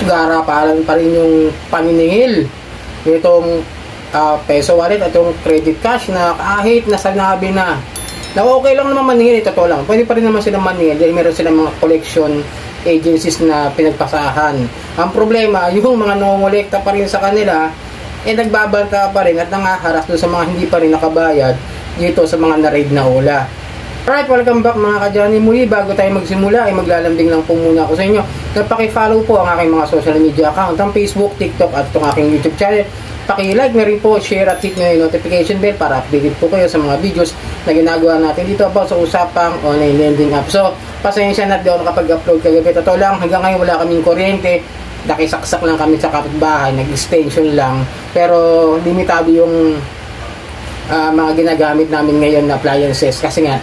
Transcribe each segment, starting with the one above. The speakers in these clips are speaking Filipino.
garapalan pa rin yung paniningil nitong peso wallet at yung credit cash na kahit nasanabi na okay lang naman maningil, totoo lang. Pwede pa rin naman silang maningil dahil meron silang mga collection agencies na pinagpasahan. Ang problema, yung mga nangongolekta pa rin sa kanila, nagbabanta pa rin at nangaharas doon sa mga hindi pa rin nakabayad dito sa mga na-raid na ula. Alright, welcome back mga kadyani. Muli, bago tayo magsimula, ay maglalambing lang po muna ako sa inyo. Paki-follow po ang aking mga social media account, ang Facebook, TikTok at itong aking YouTube channel. Paki-like na rin po, share at hit nyo yung notification bell para updated po kayo sa mga videos na ginagawa natin dito about sa usapang online lending app. So, pasensya na doon nakapag-upload kagabi. Totoo lang, hanggang ngayon wala kaming kuryente. Nakisaksak lang kami sa kapitbahay, nag-extension lang. Pero limitado yung mga ginagamit namin ngayon na appliances. Kasi nga,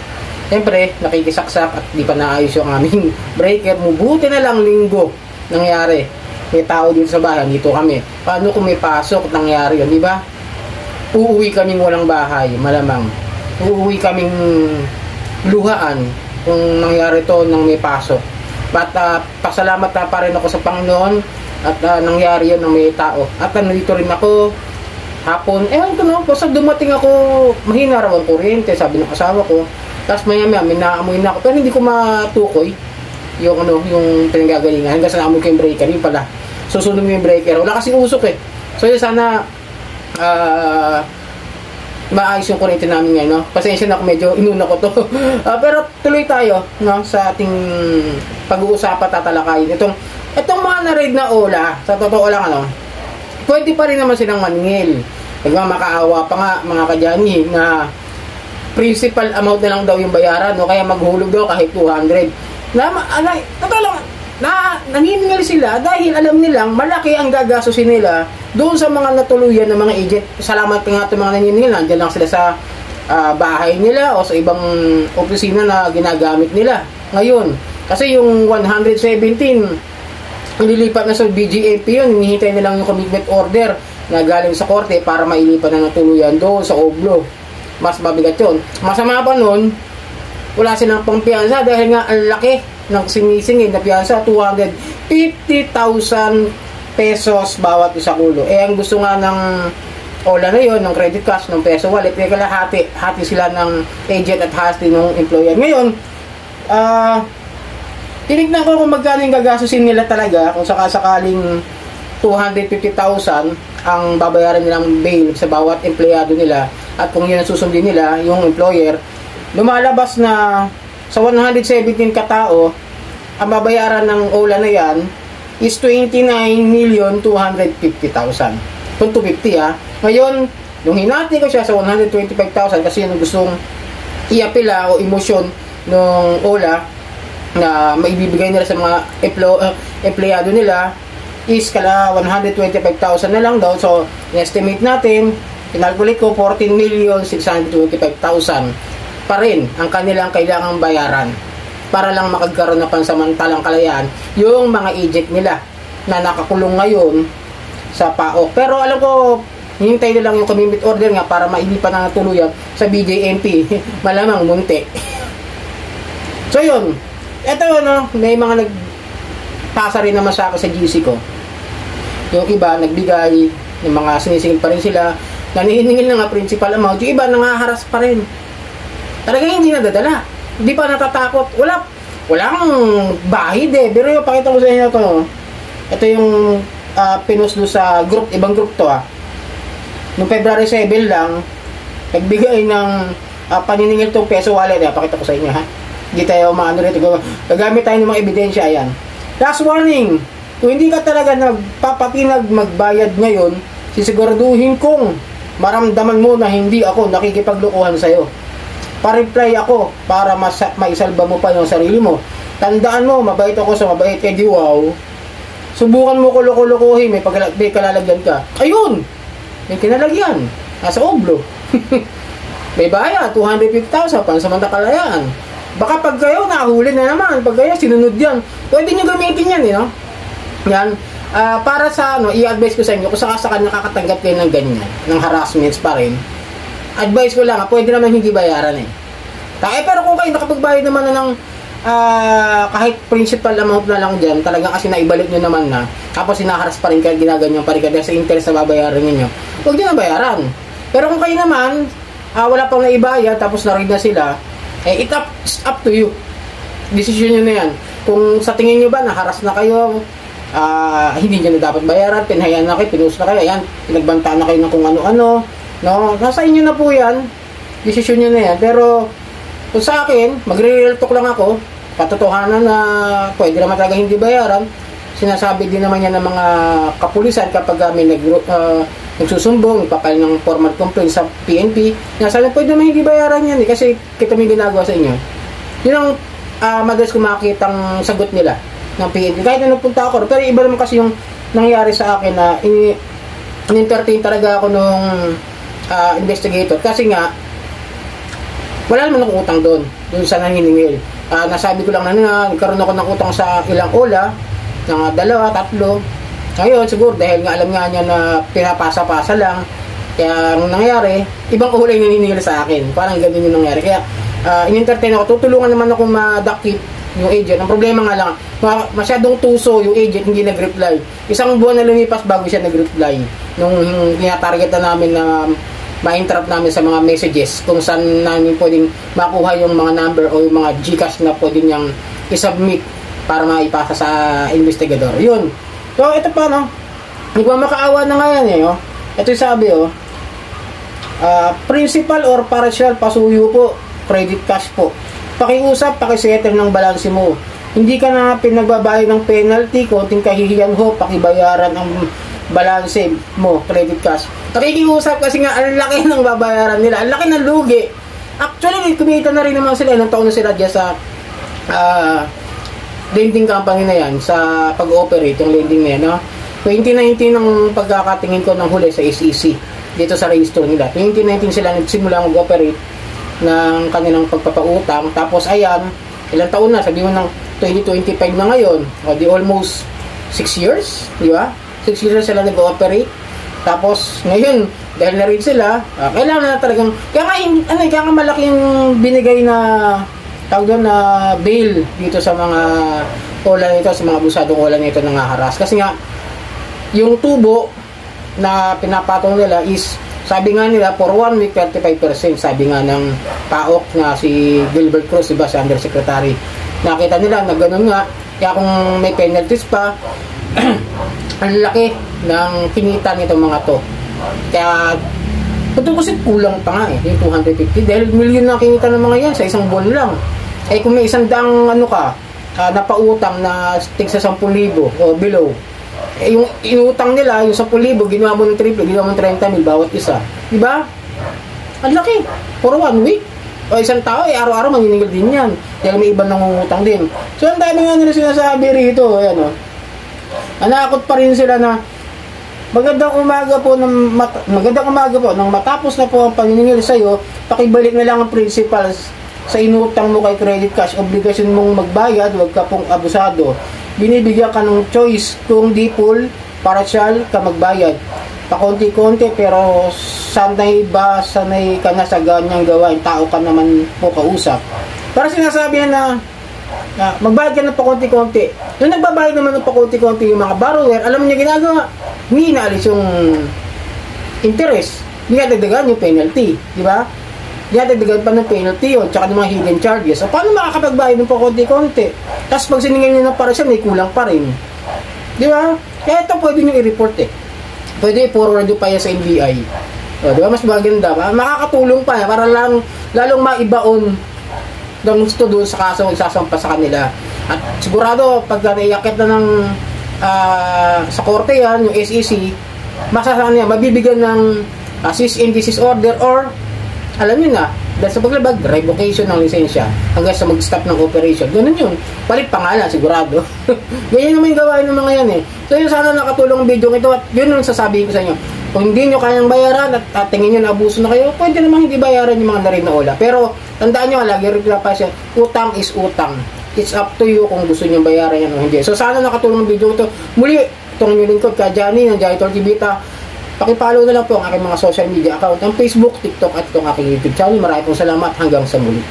siyempre, nakikisaksak at di pa naayos yung aming breaker. Mabuti na lang linggo nangyari. May tao dito sa bahay, dito kami. Paano kung may pasok at nangyari yun, di ba? Uuwi kaming walang bahay, malamang. Uuwi kaming luhaan kung nangyari to nang may pasok. But pasalamat na pa rin ako sa Panginoon at nangyari yun ng may tao. At nandito rin ako hapon. Ewan ko no, basta dumating ako, mahina raw ang kuryente, sabi ng asawa ko. Tapos maya may naamoy na ako, pero hindi ko matukoy yung yung pinanggagalingan. Hanggang sa naamoy ko yung breaker, yun pala. Susunod mo yung breaker. Wala kasing usok eh. So yun, sana maayos yung kuryente namin ngayon, no? Pasensya na ako, medyo inuna ko to. Pero tuloy tayo, no, sa ating pag-uusapan, tatalakayin. Itong mga na-raid na ola, sa totoo lang, pwede pa rin naman silang maningil. Nagmamakaawa pa nga, mga kadyani, na principal amount na lang daw yung bayaran, no? Kaya maghulog daw kahit 200. Totoo lang, naniningil sila dahil alam nilang malaki ang gagastusin nila doon sa mga natuluyan ng mga agent. Salamat nga ito mga naniningil, nandiyan lang sila sa bahay nila o sa ibang opisina na ginagamit nila ngayon. Kasi yung 117 ililipat na sa BGMP yun, hinihintay nilang yung commitment order na galing sa korte para mailipat na ng tuluyan doon sa Oblo. Mas mabigat yun. Masama pa nun, wala silang pampiyansa dahil nga ang laki ng sinisingin na piyansa, 250,000 pesos bawat isa kulo. Ang gusto nga ng ola na yon, ng credit cash, ng peso wallet, kaya hati sila ng agent at hati ng employer. Ngayon, tinignan ko kung magkano yung gagastusin nila talaga kung sakasakaling 250,000 ang babayaran nilang bail sa bawat empleyado nila at kung yun ang susundin nila, yung employer, lumalabas na sa 117 katao, ang babayaran ng OLA na yan is 29,250,000. Kung 250 Ngayon, nung hinati ko siya sa 125,000 kasi yun ang gustong iapila o emosyon ng OLA na maibibigay nila sa mga empleyado nila is kala 125,000 na lang daw. So, estimate natin, kinalculate ko 14,625,000 pa rin ang kanilang kailangang bayaran para lang makagkaroon na pansamantalang kalayaan yung mga agent nila na nakakulong ngayon sa PAOK. Pero alam ko, hinintay na lang yung commitment order nga para mailipan na tuluyan sa BJMP. Malamang munti. So yun, eto may mga nagpasa rin naman sa akin sa GC ko. Yung iba nagbigay, yung mga sinisingil pa rin sila, naniningil na nga principal amount, yung iba nangaharas pa rin. Talaga hindi nadadala. Hindi pa natatakot. Walang bahid eh. Pero yung pakita ko sa inyo ito. Ito yung pinost do sa group, ibang group to Noong February 7 lang, nagbigay ng paniningil tong peso wallet. Pakita ko sa inyo Hindi tayo maano rito. Gagamit tayo ng mga ebidensya. Ayan. Last warning. Kung hindi ka talaga nagpapatinag magbayad ngayon, sisiguraduhin kong maramdaman mo na hindi ako nakikipaglukuhan sa'yo. Pa-reply ako para maisalba mo pa yung sarili mo. Tandaan mo, mabait ako sa mabait. Di wow. Subukan mo kulukuhin, may kalalagyan ka. Ayun! May kinalagyan. Nasa Oblo. May bayad, 250,000 pansamantang kalayaan. Baka pag kayo nahuli na naman, pag kayo sinunod yan, pwede nyo gamitin yan, Yan. Para sa i-advise ko sa inyo, kung sakasakal nakakatanggap kayo ng ganyan, ng harassments pa rin, advice ko lang, pwede naman hindi bayaran Pero kung kayo nakapagbayad naman na ng kahit principal amount na lang dyan, talaga kasi naibalik nyo naman na, tapos sinaharas pa rin kayo, ginaganyan pa rin kayo sa interest na babayaran ninyo, huwag nyo na bayaran. Pero kung kayo naman, wala pang naibayad, tapos na-read na sila, it's up to you. Decision nyo na yan. Kung sa tingin nyo ba, naharas na kayo, hindi nyo na dapat bayaran, pinhayan na kayo, pinost na kayo, ayan, pinagbanta na kayo ng kung ano-ano, no? Nasa inyo na po yan, decision nyo na yan. Pero, kung sa akin, magre-real talk lang ako, katotohanan na pwede naman talaga hindi bayaran. Sinasabi din naman yan ng mga kapulisan kapag may nagsusumbong, ipapile ng formal complaint sa PNP. Sinasabi, pwede naman hindi bayaran yan kasi kita may ginagawa sa inyo. Yun ang madalas ko makakitang sagot nila ng PNP. Kahit na nagpunta ako, pero iba naman kasi yung nangyari sa akin na in-entertain talaga ako nung investigator. Kasi nga, wala naman akong utang doon sa nanginingil. Nasabi ko lang na nagkaroon ako ng utang sa ilang ola, ng 2, 3. Ngayon, siguro dahil nga alam nga niya na pinapasa-pasa lang, kaya ang nangyari, ibang ola yung naniningil sa akin. Parang ganun yung nangyari. Kaya, in-entertain ako, tutulungan naman ako madakip yung agent. Ang problema nga lang, masyadong tuso yung agent, hindi nag-reply. Isang buwan na lumipas bago siya nag-reply. Nung tinatarget na namin na ma-interrupt namin sa mga messages kung saan namin pwedeng makuha yung mga number o yung mga Gcash na pwede niyang isubmit para maipasa sa investigador. Yun. So, ito pa, no? Nagmamakaawa na nga yan, eh, oh. Ito yung sabi, oh. Principal or partial pasuyo po, credit cash po. Pakiusap, pakisettle ng balanse mo. Hindi ka na pinagbabayad ng penalty, konting kahihiyan ho, pakibayaran ang balanse mo, credit cash. Nakikiusap kasi nga, ang laki ng babayaran nila, ang laki ng lugi. Actually, kumita na rin naman sila, ilang taon na sila dyan sa lending company na yan, sa pag-operate, yung lending na yan, no? 2019 ang pagkakatingin ko ng huli sa SEC, dito sa register nila. 2019 sila nagsimula mag-operate ng kanilang pagpapautang, tapos ayan, ilang taon na, sabi mo ng 2025 na ngayon, o di almost 6 years, di ba? 6 years sila nag-ooperate. Tapos ngayon, dahil na rin sila, kailangan na talagang kaya nga malaki yung binigay na tawag doon na bail dito sa mga ola nito, sa mga abusadong ola nito na haras. Kasi nga yung tubo na pinapatong nila is, sabi nga nila, for 1 week 35%, sabi nga ng PAOK na si Gilbert Cruz, diba, si Undersecretary. Nakita nila na gano'n nga, kaya kung may penalties pa, ang laki ng kinita nitong mga to. Kaya ito kasi kulang pa nga yung 250 dahil milyon na kinita ng mga yan sa isang buwan lang. Kung may 100 napautang na tigsa 10,000 o below, yung inutang nila yung 10,000, ginawa mo ng triple, ginawa mo ng 30,000 bawat isa, diba? Ang laki for 1 week. O isang tao, araw-araw maniningil din yan dahil may ibang nangungutang din. So ang dami nga nila sinasabi rito, ayan, nanakot pa rin sila na magandang umaga po nang matapos na po ang paniningil sa iyo, pakibalik na lang ang principal sa inutang mo kay credit cash. Obligasyon mong magbayad, wag ka pong abusado. Binibigyan ka ng choice kung di full, partial ka magbayad. Pakonti-konti pero sanay ka na sa ganyang gawain, tao ka naman po kausap. Para sinasabi na magbayad ka ng pakonti-konti. Nung nagbabayad naman ng pakonti-konti yung mga borrower, alam niyo ginagawa, hindi inaalis yung interest, dinadagdagan yung penalty, di ba? Dinadagdagan pa ng penalty yun, tsaka ng mga hidden charges. So, paano makakapagbayad ng pakonti-konti? Tapos pag siningil nyo ng parasyon, may kulang pa rin. Di ba? Kaya ito pwede nyo i-report eh. Pwede i-forward nyo pa yan sa NBI. O, di ba? Mas maganda ba? Makakatulong pa para lalong maibaon ng gusto doon sa kaso isasampa sa kanila. At sigurado pag naiakit na ng sa korte yan, yung SEC, masasahan niya, mabibigyan ng cease and desist order or alam niyo na, dahil sa paglabag, revocation ng lisensya hanggang sa mag-stop ng operation. Ganun yun. Palit pangalan, sigurado. Ganyan naman yung gawain ng mga yan eh. So yun, sana nakatulong ang video ito at yun ang sasabihin ko sa inyo. Kung hindi nyo kayang bayaran at tingin nyo na abuso na kayo, pwede namang hindi bayaran yung mga narin na ola. Pero tandaan nyo, lagi rin pa siya, utang is utang. It's up to you kung gusto nyo bayaran yan o hindi. So sana nakatulong ang video ito. Muli, itong inyong lingkod ka Johnny ng Janitor Tibita. Pakipollow na lang po ang aking mga social media account, ang Facebook, TikTok at itong aking YouTube channel. Maraming salamat. Hanggang sa muli.